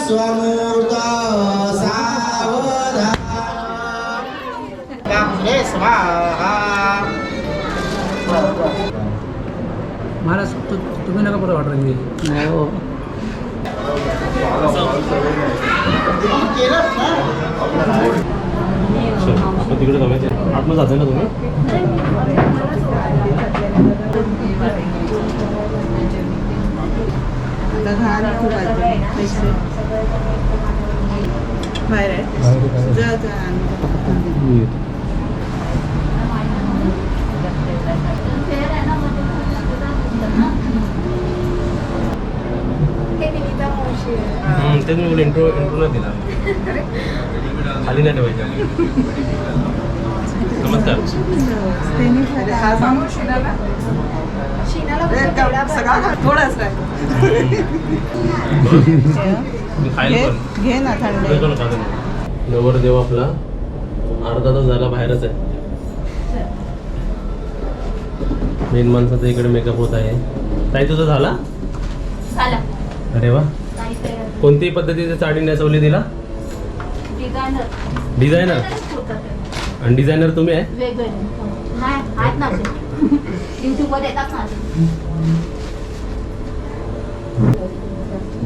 स्वमूर्त सावधान गांभीरे स्वाहा. महाराज तुम्ही नका बरं ऑर्डर घे. हो आपण तिकडे जाऊया. आतमध्ये जाते ना तुम्ही? बाहेर आहे जा जा. ते मी बोल इंट्रो नाही दिला. खाली नाही ठेवायचं. नमस्कार. थोडाच घे ना थंड. नवरदेव आपला अर्धा तास झाला बाहेरच आहे. मेन माणसाचा इकडे मेकअप होत आहे. ताई तुझा झाला? अरे वा. कोणती पद्धतीची साडी नेसवली तिला? डिझायनर. आणि डिझायनर तुम्ही आहे?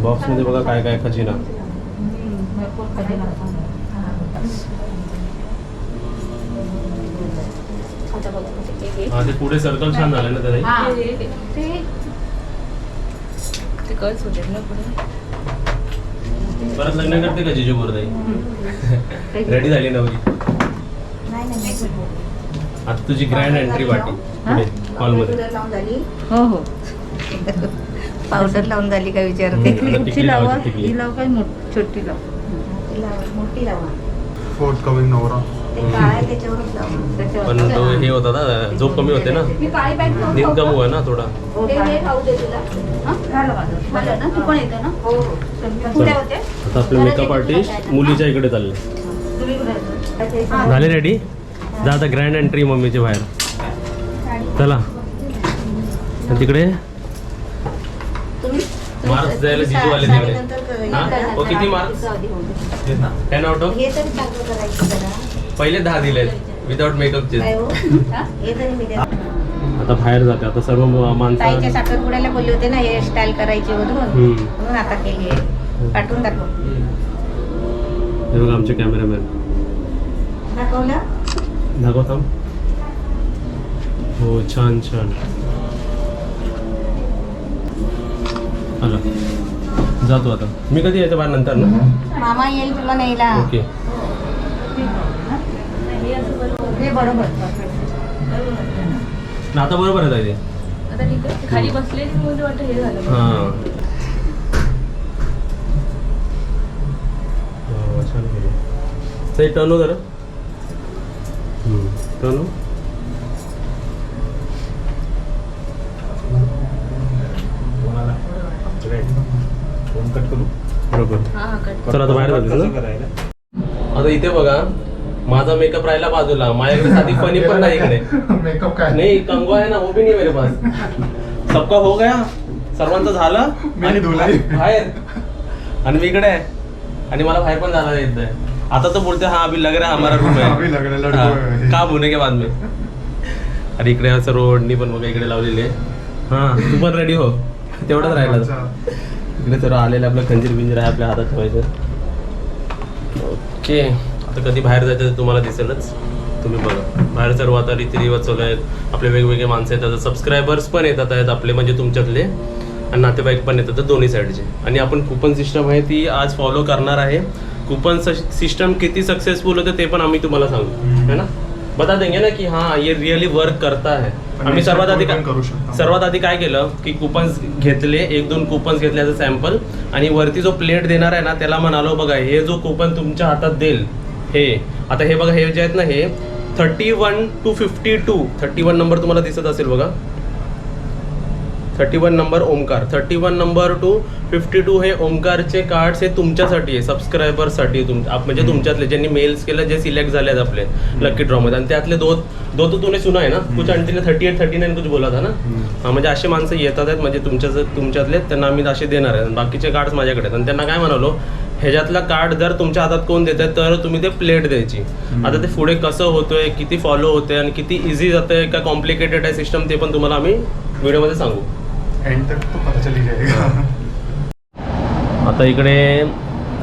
बॉक्स मध्ये बघा काय काय खजिना. हा ते पुढे सर्कल छान झालं ना त्याला. परत लग्न करते का जिजू बोरदाई? रेडी झाली नवरी. आता तुझी ग्रँड एंट्री पार्टी पुढे हॉलमध्ये. हो हो पावडर लावून झाली का विचारते. टिकली लावा लावायची, टिकली. ही लाव काय छोटी लाव. मोठी लावा. फोर्थ कमिंग नवरा. पण तो हे होता ना, झोप कमी होते ना, नींद कमी हुआ ना थोडा. आता आपले मेकअप आर्टिस्ट मुलीच्या इकडे चालले. झाले रेडी? जा आता ग्रँड एंट्री मम्मीची बाहेर. चला तिकडे मार्क्स द्यायला जिजू आले तिकडे. हा किती मार्क्स? 10 आउट ऑफ पहिले 10 दिले विदाउट मेकअपचे. आता बाहेर जाते. आता सर्व माणसं साखरपुड्याला बोलले होते ना हेअर स्टाईल करायची म्हणून आता केली आहे. पाठवून दाखव. हे बघा आमचे कॅमेरामॅन. दाखव थांब. हो छान छान. आला जातो आता. मी कधी यायचं बाहेर नंतर ना? मामा येईल तुला न्यायला. ओके. बरोबर ना आता बरोबर आहे ते. आता ठीक आहे. खाली बसले वाटतं हे झालं. हां छान केलं. ते टर्न हो जरा. टर्न हो. बरोबर. चला आता बाहेर जातो. आता इथे बघा माझा मेकअप राहिला बाजूला. माझ्याकडे साधी फनी पण नाही इकडे. मेकअप काय नाही कंगवा आहे ना वो भी नहीं मेरे पास. सबका हो गया. सर्वांचं झालं आणि बाहेर. आणि मी इकडे आहे आणि मला बाहेर पण जायला येत आहे. आता तो बोलते हा अभी लग रहा है हमारा रूम है. काम होने के बाद में. आणि इकडे असं रोडनी पण बघा इकडे लावलेली आहे. हा तू पण रेडी हो. तेवढंच राहिला. इकडे सर्व आलेलं आपलं खंजीर बिंजीर आहे आपल्या हातात ठेवायचं. ओके. आता कधी बाहेर जायचं तर तुम्हाला दिसेलच. तुम्ही बघा बाहेर सर्व आता रीतिरिवाज चालू आहेत. आपले वेगवेगळे माणसं येतात. सबस्क्रायबर्स पण येतात आहेत आपले म्हणजे तुमच्यातले. आणि नातेवाईक पण येतात दोन्ही साईडचे. आणि आपण कुपन सिस्टम आहे ती आज फॉलो करणार आहे. कुपन सिस्टम किती सक्सेसफुल होते ते पण आम्ही तुम्हाला सांगू है ना. बता देंगे ना की हाँ ये रिअली वर्क करता है. आम्ही सर्वात आधी काय केलं की कुपन्स घेतले. 1-2 कुपन्स घेतले ॲज अ सॅम्पल. आणि वरती जो प्लेट देणार आहे ना त्याला म्हणालो बघा हे जो कुपन तुमच्या हातात देईल हे आता हे बघा हे जे आहेत ना हे 31 to 52. 31 नंबर तुम्हाला दिसत असेल बघा. 31 नंबर ओमकार. 31 नंबर टू 52 हे ओमकारचे कार्ड्स हे तुमच्यासाठी आहे. सबस्क्रायबर्ससाठी म्हणजे तुमच्यातले ज्यांनी मेल्स केलं जे सिलेक्ट झाले आहेत आपले लकी ड्रॉमध्ये. आणि त्यातले दो तो तूने सुना आहे ना कुछ आंटी ने 38 39 कुछ बोला था ना. हां म्हणजे असे माणसं येतात आहेत म्हणजे तुमच्यातले त्यांना आम्ही असे देणार आहेत. बाकीचे कार्ड्स माझ्याकडे आहेत. आणि त्यांना काय म्हणालो ह्याच्यातला कार्ड जर तुमच्या हातात कोण देत आहे तर तुम्ही ते प्लेट द्यायची. आता ते पुढे कसं होतोय, किती फॉलो होते आणि किती इझी जातंय का कॉम्प्लिकेटेड आहे सिस्टम, ते पण तुम्हाला आम्ही व्हिडिओमध्ये सांगू. एंड तक तो पता चली जाएगा. आता इकडे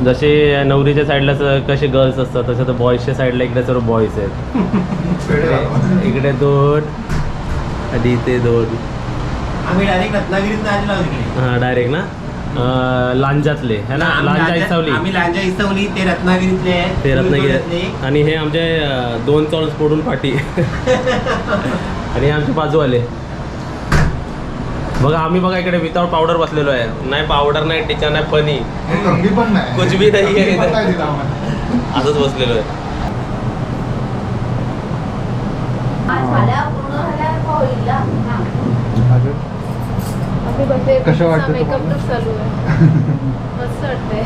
जसे नवरीच्या साईडला कसे गर्ल्स असतात तसे तर बॉईजच्या साईडला इकडे सर्व बॉईज आहेत. इकडे 2 आणि इथे 2. आम्ही डायरेक्ट रत्नागिरीत आलेलो आहोत इकडे. हां डायरेक्ट ना लांजातले है ना, लांजा इसावली. आम्ही लांजा इसावली, ते रत्नागिरीतले आहे. ते रत्नागिरी आणि हे आमचे 2 चॉल्स फोडून पाठी आणि हे आमचे बाजूवाले. बघा आम्ही बघा इकडे विदाउट पावडर बसलेलो आहे. नाही पावडर, नाही टिका, नाही फनी, कंगी पण नाही, कुछ भी नाही आहे इथे. पता दिला आम्हाला. असंच बसलेलो आहे. कसं वाटतं मेकअप तुम्हाला? चालू आहे. मस्त वाटतंय.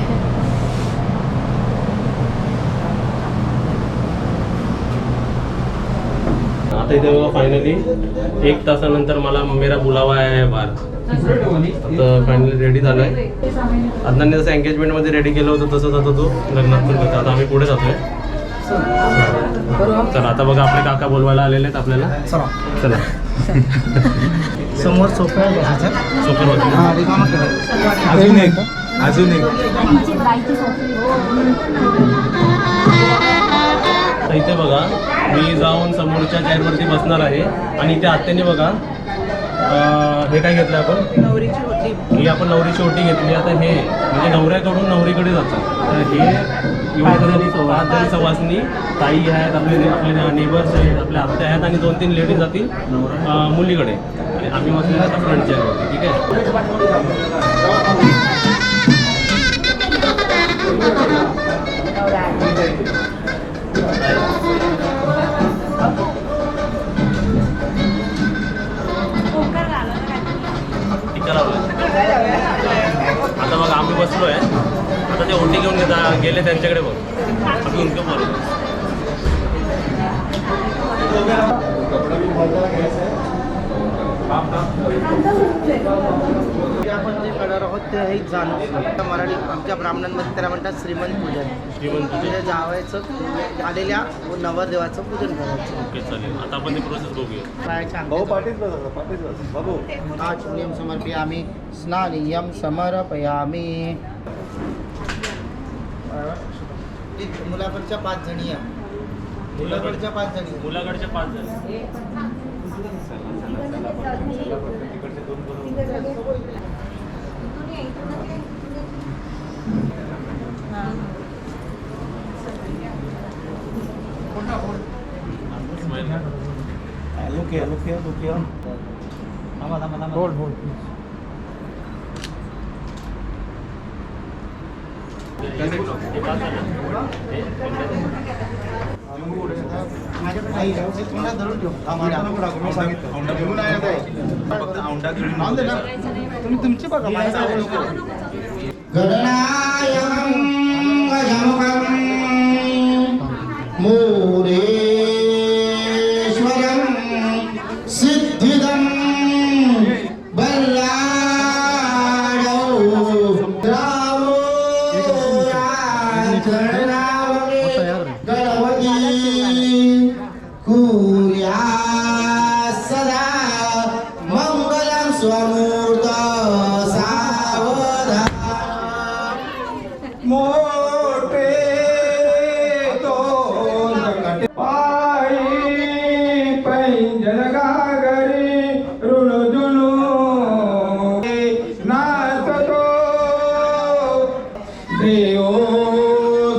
आता इथे बघा फायनली 1 तासानंतर मला मेरा बुलावा आहे बाहेर. आता फायनली रेडी झालोय. अदनांनी जसं एंगेजमेंटमध्ये रेडी केलं होतं तसंच आता तो लग्नात पण करतो. आता आम्ही पुढे जातोय. चला आता बघा आपले काका बोलवायला आलेले आहेत आपल्याला. चला समोर सोफा आहे बसायचा. सोपं होतं. हा, रिकामा करा. अजून एक. तर इथे बघा मी जाऊन समोरच्या चेअरवरती बसणार आहे आणि इथे आत्याने बघा हे काय घेतलं आपण, नवरीची ओटी. ही आपण नवरीची ओटी घेतली. आता हे म्हणजे नवऱ्याकडून नवरीकडे जातं. तर हे पाच सवासनी ताई आहेत, आपले नेबर्स आहेत, आपल्या आत्या आहेत आणि 2-3 लेडीज जातील मुलीकडे आणि आम्ही बसलेलो आता फ्रंट चेअरवरती. ठीक आहे. आता बघा आम्ही बसलो आहे. आता ते ओटी घेऊन गेले त्यांच्याकडे बघ. आम्ही उनके बोलतो. आपण जे करणार आहोत ते आहे जाणून मराठी आमच्या ब्राह्मणांमध्ये त्याला म्हणतात श्रीमंत पूजन. श्रीमंत म्हणजे जावायचं आलेल्या नवरदेवाचं पूजन करायचं. ओके चालेल. आता आपण ती प्रोसेस बघूया. पायाच्या नियम समर्पयामी स्नानियम समर्पयामी. मुलाकडच्या 5 जणी या. मुलाकडच्या 5 जणी. मुलाकडच्या 5 जण. तुमची बघा. सिद्धिदम स्वमूर्त सावधान. मोठे दोन पायी पैंजन गागरी ऋणजुनु नाचतो देव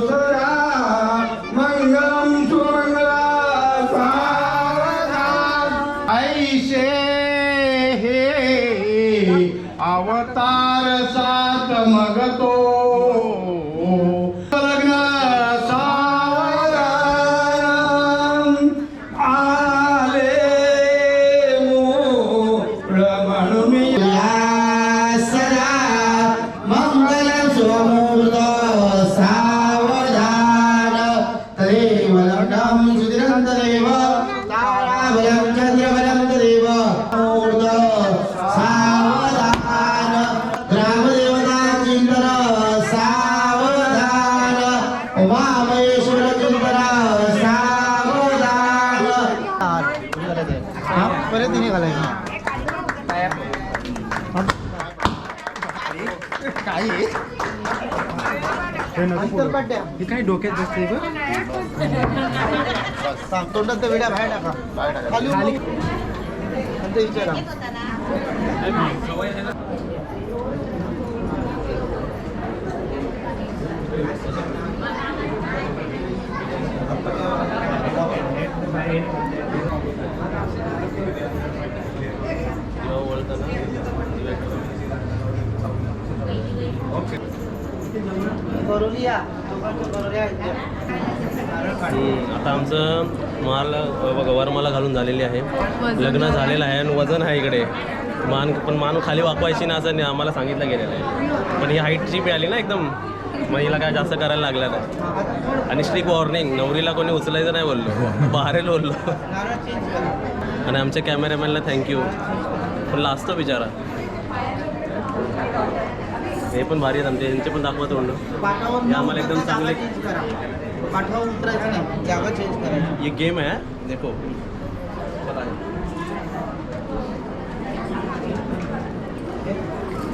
सदा मंगलम सुमंगला सावधान. ऐशे अवतार सात मगतो लग्न सावधान आले मूळ म्हणून सदा मंगल स्वमूर्त घालायचं काय हे काय डोक्यात बसते तोंडात तर विड्या बाहेर टाका खाली खाली विचारा बरोलिया आता आमचं माल बघा वरमाला घालून झालेली आहे लग्न झालेलं आहे आणि वजन आहे इकडे मान खाली वाकवायची ना असं आम्हाला सांगितलं गेलेलं आहे पण ही हाईटची बी आली ना एकदम मग हिला काय जास्त करायला लागलं नाही आणि स्ट्रिक वॉर्निंग नवरीला कोणी उचलायचं नाही बोललो बाहेर बोललो आणि आमच्या कॅमेरामॅनला थँक्यू पण लाजतो बिचारा हे पण भारी आहेत आमचे यांचे पण दाखवतो म्हणलं हे आम्हाला एकदम चांगले पाठवा उतरायचं नाही जागा चेंज करायची ये गेम है देखो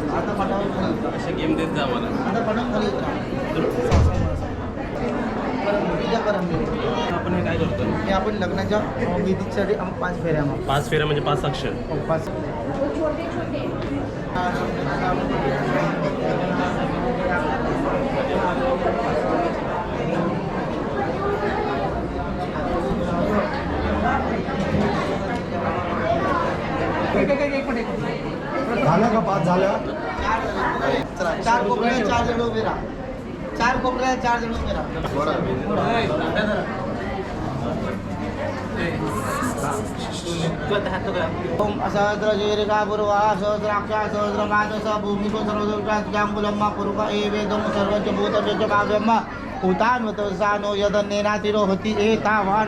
आता पाठावर खाली उतरा. असे गेम देत जा आम्हाला आता पाठावर खाली उतरा. आपण हे काय करतो हे आपण लग्नाच्या विधीसाठी 5 फेऱ्या मग 5 फेऱ्या म्हणजे 5 अक्षर 5 झालं का 5 झालं 4 कोपऱ्या 4 जण उभे राहा 4 कोपऱ्या 4 जण उभे राहा ओम सहस्र जीरिका पूर्वा सहस्राक्षा सहस्र मानस भूमिको सर्वदुर्गांगुलम्मा पुरुका ए वेदम सर्वच भूतच काव्यम्मा उतान्वत सानो यदन्नेनातिरो होती ए तावान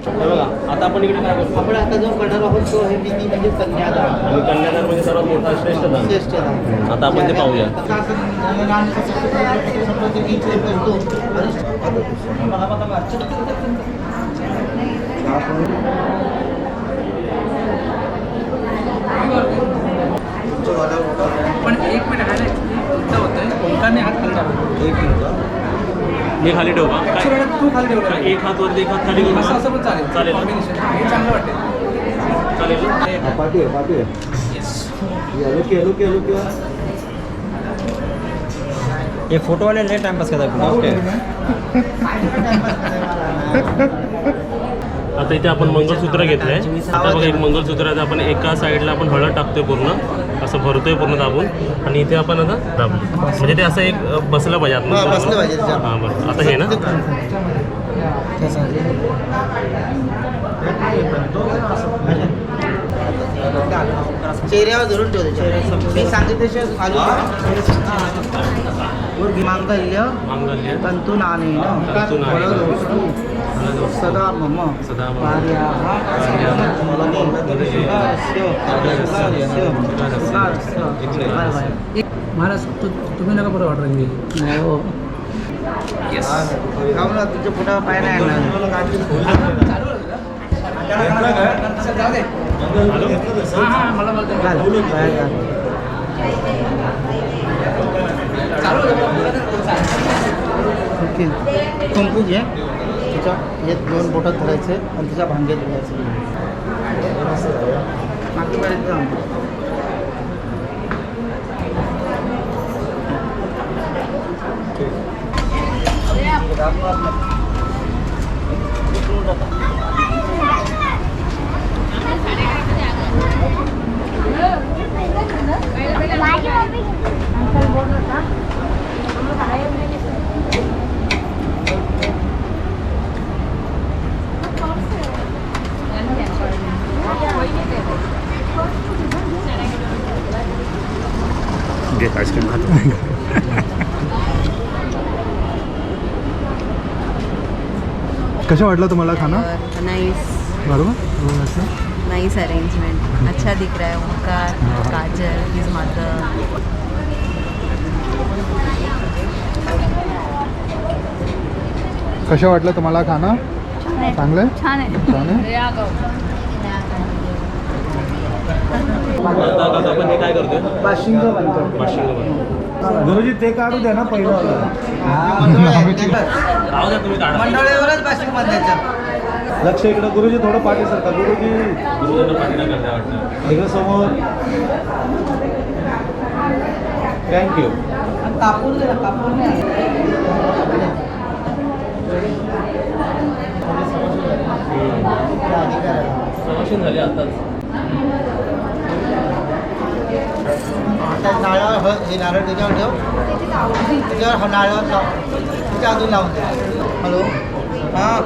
बघा आता आपण इकडे काय करतो आपण आता जो करणार आहोत तो हे विधी म्हणजे कन्यादान आणि कन्यादान म्हणजे सर्वात मोठा श्रेष्ठ दान श्रेष्ठदान आता आपण ते पाहूया पण 1 मिनिट आहे ना होतंय ओंकारने हात खाली टाकला मी खाली ठेवू का काय तू खाली ठेवला काय एक हात वरती एक हात खाली करू असं का? असं पण चालेल चालेल. कॉम्बिनेशन हे चांगलं वाटेल चालेल ना? पाठी आहे ये फोटो वाले ले टाइम पास करता है ओके आता इथे आपण मंगळसूत्र घेतलंय आता बघा एक मंगळसूत्र आहे आपण एका साईडला आपण हळद टाकतोय पूर्ण असं भरतोय पूर्ण दाबून आणि इथे आपण आता दाबू म्हणजे ते असं एक बसलं पाहिजे आतमध्ये. बसलं पाहिजे त्याच्यात. हां बरं आता हे ना चेहऱ्यावर धरून ठेवतो मी सांगितल्याशिवाय चालू मांगल्य मांगल्य तंतू नानेन तंतुनानेन. फलदोस्तु सदा मम सदा मम. कार्याः महाराज तुम्ही नका बरं ऑर्डर घेऊ हो ना तुझ्या पुढं पाय नाही जाऊ दे हां मला बोलतो ओके कुंकू घे तिच्या हे 2 बोटात धरायचे आणि तिच्या भांग्यात धरायचे मागेपर्यंत जाऊन माझी मम्मी कसं वाटलं तुम्हाला खाना नाइस बरोबर असं नाइस अरेंजमेंट अच्छा दिख रहा है उनका काजल हिज मदर कसं वाटलं तुम्हाला खाना चांगलं आहे? छान आहे छान आहे आता आपण हे काय करतोय बाशिंग बनतो बाशिंग बनवतो. गुरुजी ते काढू द्या ना पहिलं राहू द्या तुम्ही काढा. मंडळीवरच बाशिंग बांधायचं. लक्ष इकडं गुरुजी थोडं पाठी सरका गुरुजी गुरुजींना पाठी नाही करता वाटतं. इकडं समोर थँक्यू कापूर दे ना, कापूर नाही. सवाशीण झाली आताच. आता नारळ हे नारळ त्याच्यावर ठेव, त्याच्यावर हा नारळ लाव, त्याच्या अजून लावून दे. हॅलो हां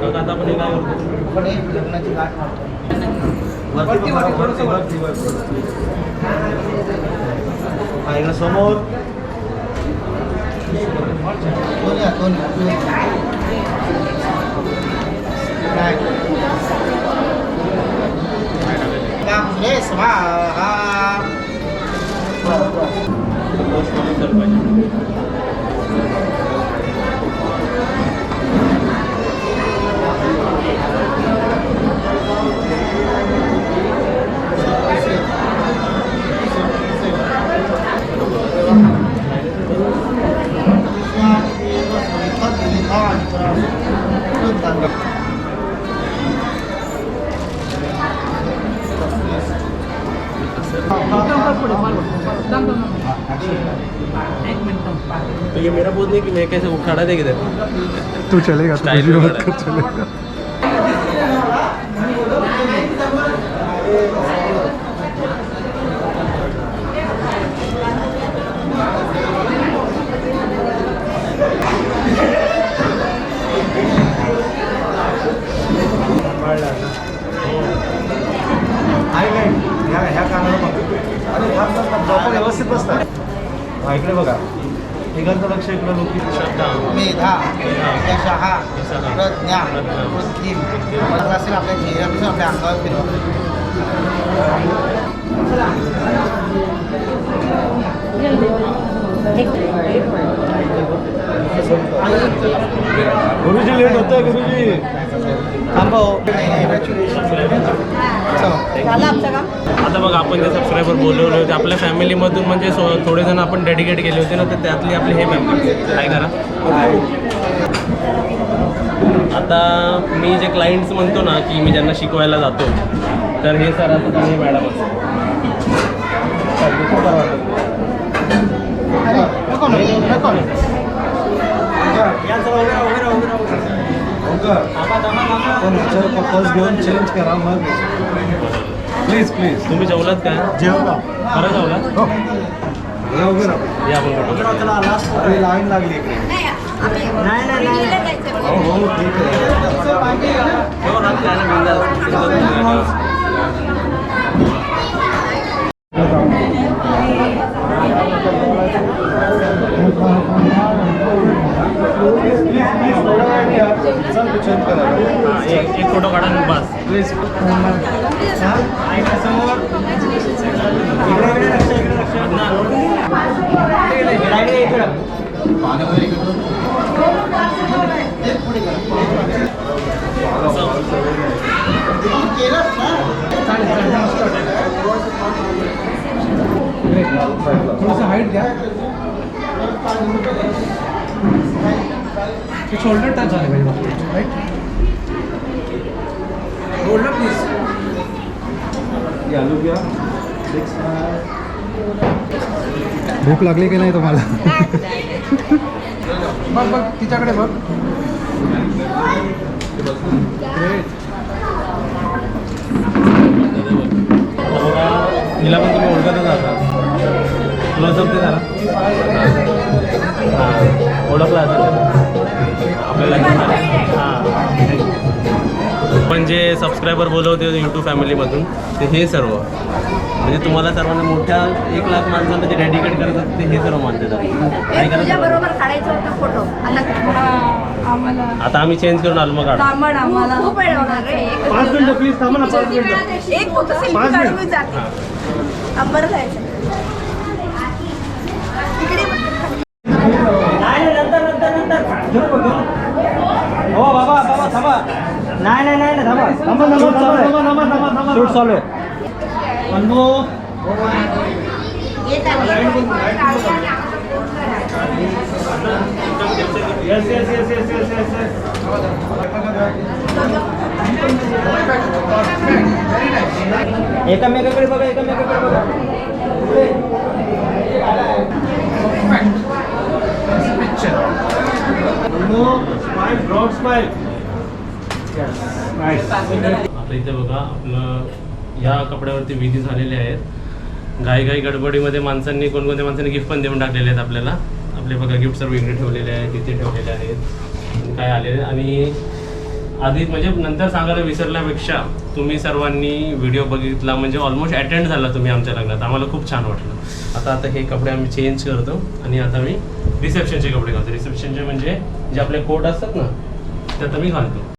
आता आपण हे काय करतो पण एक लग्नाची गाठ मारतो. इकडं समोर दोन्ही काय कापुरे स्वाहा. तो ये मेरा बोल नहीं कि मैं कैसे उठाड़ा दे किधर तू चलेगा तू Style वीडियो वगैरह. कर चलेगा ह्या कानाला बघा आणि ह्या व्यवस्थित बसतात. हा इकडे बघा तिघांचं लक्ष इकडे लोक श्रद्धा मेधा यशहा प्रज्ञा बुद्धिम मला असेल आपल्या चेहऱ्यापासून आपल्या अंगावर फिरवा. गुरुजी लेट होतंय गुरुजी थांबव. झालं आमचं काम आता बघ आपण जे सबस्क्रायबर बोलवले होते आपल्या फॅमिलीमधून म्हणजे थोडे जण आपण डेडिकेट केले होते ना तर त्यातली आपले हे मेंबर काय करा. आता मी जे क्लायंट्स म्हणतो ना की मी ज्यांना शिकवायला जातो तर हे सर असतात आणि हे मॅडम असतात. पर्स घेऊन चेंज करा मग प्लीज प्लीज तुम्ही जेवलात काय जेवला खरं जेवलात हो उभे या आपण अरे लाईन लागली इकडे हो हो ठीक चेंज करा एक फोटो काढा आणि बस प्लीज थोडंसं हाईट द्या शोल्डर टच झाले पाहिजे फक्त राईट शोल्डर प्लीज घ्या भूक लागली की नाही तुम्हाला बघ बघ तिच्याकडे बघ हिला पण तुम्ही ओळखतच आता क्लोजअप ते जरा हां ओळखला असेल आपल्याला हां पण जे सबस्क्रायबर बोलवते यूट्यूब फॅमिलीमधून ते हे सर्व म्हणजे तुम्हाला सर्वांना मोठ्या 1 लाख माणसांना जे डेडिकेट करतात ते हे सर्व मानतात काय तुझ्या करायचं बरोबर काढायचं होतं फोटो आम्हाला आता आम्ही चेंज करून आलो मग तांबड आम्हाला खूप वेळ होणार रे 5 मिनिटं प्लीज थांबा ना 5 मिनिटं. एक फोटो सेल्फी 5 काढून मिनिट. मी जाते अंबर जायचं इकडे हो बाबा बाबा थांबा नाही नाही नाही थांबा थांबा थांबा थांबा थांबा थांबा थांबा शूट चालू आहे. अनुभव येत आहे yes yes yes yes yes yes yes एकामेकाकडे बघा एकामेकाकडे बघा. Smile broad smile nice. आता इथे बघा आपलं या कपड्यावरती विधी झालेले आहेत. घाई गडबडीमध्ये माणसांनी कोणकोणत्या माणसांनी गिफ्ट पण देऊन टाकलेले आहेत आपल्याला. आपले बघा गिफ्ट सर्व इकडे ठेवलेले आहेत, तिथे ठेवलेले आहेत, काय आलेले. आणि आधी म्हणजे नंतर सांगायला विसरल्यापेक्षा तुम्ही सर्वांनी व्हिडिओ बघितला म्हणजे ऑलमोस्ट अटेंड झाला तुम्ही आमच्या लग्नात. आम्हाला खूप छान वाटलं. आता हे कपडे आम्ही चेंज करतो आणि आता मी रिसेप्शनचे कपडे घालतो. रिसेप्शनचे म्हणजे जे आपले कोट असतात ना ते आता मी घालतो.